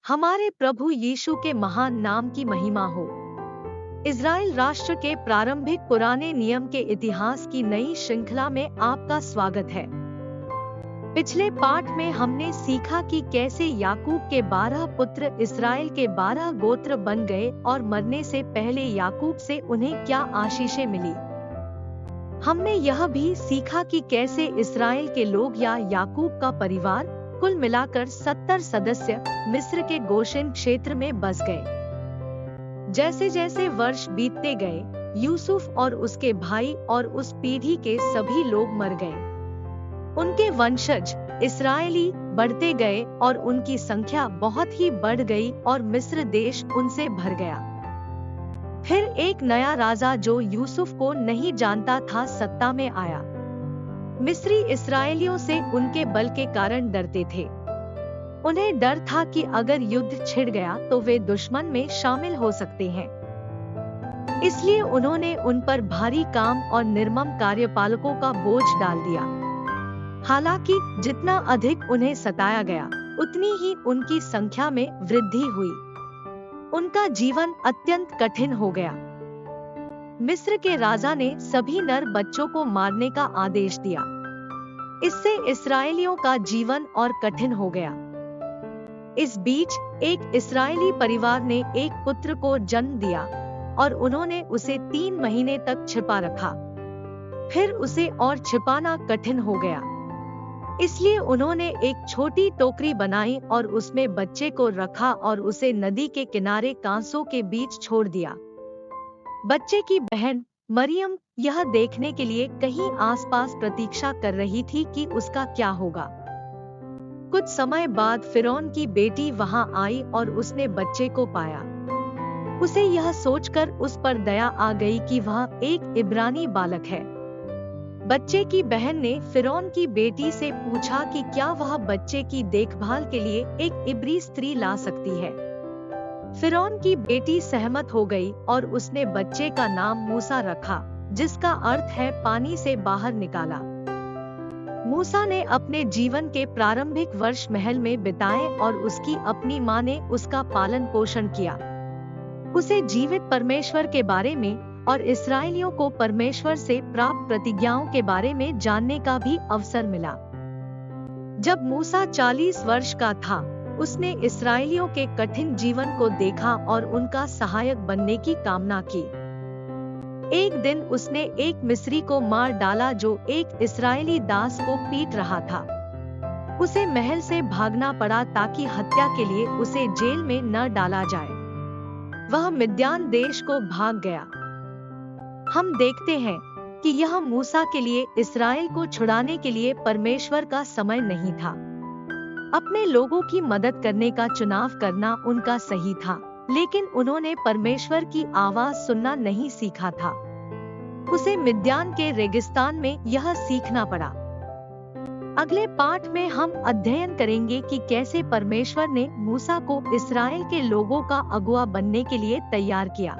हमारे प्रभु यीशु के महान नाम की महिमा हो। इज़राइल राष्ट्र के प्रारंभिक पुराने नियम के इतिहास की नई श्रृंखला में आपका स्वागत है। पिछले पाठ में हमने सीखा कि कैसे याकूब के 12 पुत्र इस्राएल के 12 गोत्र बन गए और मरने से पहले याकूब से उन्हें क्या आशीषें मिली। हमने यह भी सीखा कि कैसे इस्राएल के लोग या याकूब का परिवार कुल मिलाकर 70 सदस्य मिस्र के गोशेन क्षेत्र में बस गए। जैसे जैसे वर्ष बीतते गए, यूसुफ और उसके भाई और उस पीढ़ी के सभी लोग मर गए। उनके वंशज इस्राएली बढ़ते गए और उनकी संख्या बहुत ही बढ़ गई और मिस्र देश उनसे भर गया। फिर एक नया राजा जो यूसुफ को नहीं जानता था सत्ता में आया। मिस्री इस्राएलियों से उनके बल के कारण डरते थे। उन्हें डर था कि अगर युद्ध छिड़ गया तो वे दुश्मन में शामिल हो सकते हैं। इसलिए उन्होंने उन पर भारी काम और निर्मम कार्यपालकों का बोझ डाल दिया। हालांकि जितना अधिक उन्हें सताया गया, उतनी ही उनकी संख्या में वृद्धि हुई। उनका जीवन अत्यंत कठिन हो गया। मिस्र के राजा ने सभी नर बच्चों को मारने का आदेश दिया। इससे इस्राएलियों का जीवन और कठिन हो गया। इस बीच एक इस्राएली परिवार ने एक पुत्र को जन्म दिया और उन्होंने उसे 3 महीने तक छिपा रखा। फिर उसे और छिपाना कठिन हो गया। इसलिए उन्होंने एक छोटी टोकरी बनाई और उसमें बच्चे को रखा और उसे नदी के किनारे कांसों के बीच छोड़ दिया। बच्चे की बहन मरियम यह देखने के लिए कहीं आसपास प्रतीक्षा कर रही थी कि उसका क्या होगा। कुछ समय बाद फिरौन की बेटी वहां आई और उसने बच्चे को पाया। उसे यह सोचकर उस पर दया आ गई कि वह एक इब्रानी बालक है। बच्चे की बहन ने फिरौन की बेटी से पूछा कि क्या वह बच्चे की देखभाल के लिए एक इब्री स्त्री ला सकती है। फिरौन की बेटी सहमत हो गई और उसने बच्चे का नाम मूसा रखा, जिसका अर्थ है पानी से बाहर निकाला। मूसा ने अपने जीवन के प्रारंभिक वर्ष महल में बिताए और उसकी अपनी मां ने उसका पालन पोषण किया। उसे जीवित परमेश्वर के बारे में और इस्राएलियों को परमेश्वर से प्राप्त प्रतिज्ञाओं के बारे में जानने का भी अवसर मिला। जब मूसा 40 वर्ष का था, उसने इस्राएलियों के कठिन जीवन को देखा और उनका सहायक बनने की कामना की। एक दिन उसने एक मिस्री को मार डाला जो एक इस्राएली दास को पीट रहा था। उसे महल से भागना पड़ा ताकि हत्या के लिए उसे जेल में न डाला जाए। वह मिद्यान देश को भाग गया। हम देखते हैं कि यह मूसा के लिए इस्राएल को छुड़ाने के लिए परमेश्वर का समय नहीं था। अपने लोगों की मदद करने का चुनाव करना उनका सही था, लेकिन उन्होंने परमेश्वर की आवाज सुनना नहीं सीखा था। उसे मिद्यान के रेगिस्तान में यह सीखना पड़ा। अगले पाठ में हम अध्ययन करेंगे कि कैसे परमेश्वर ने मूसा को इस्राएल के लोगों का अगुआ बनने के लिए तैयार किया।